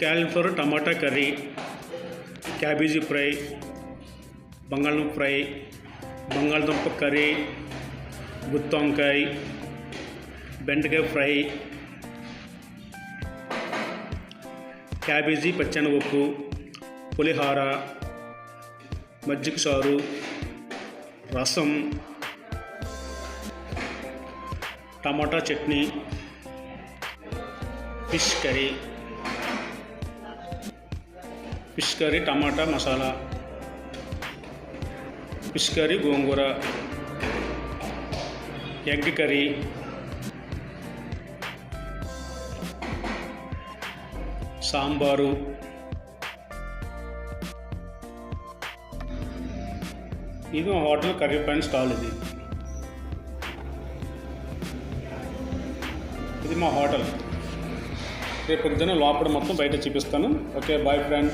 Cauliflower టమాటా curry, cabbage fry, బంగాళదుంప fry, బంగాళదుంప curry, గుత్తి వంకాయ, బెండకాయ ఫ్రై, క్యాబేజీ పచ్చెనగపప్పు, పులిహోర, మజ్జిగ చారు, రసం, టమాటా చట్నీ, ఫిష్ కర్రీ టమాటా మసాలా, ఫిష్ కర్రీ గోంగూర, ఎగ్ కర్రీ, సాంబారు, ఇది మా హోటల్ కర్రీ పాయింట్ స్టాల్. ఇది మా హోటల్. రేపు పొద్దున్న లోపల మొత్తం బయట చూపిస్తాను. Okay, boy friend.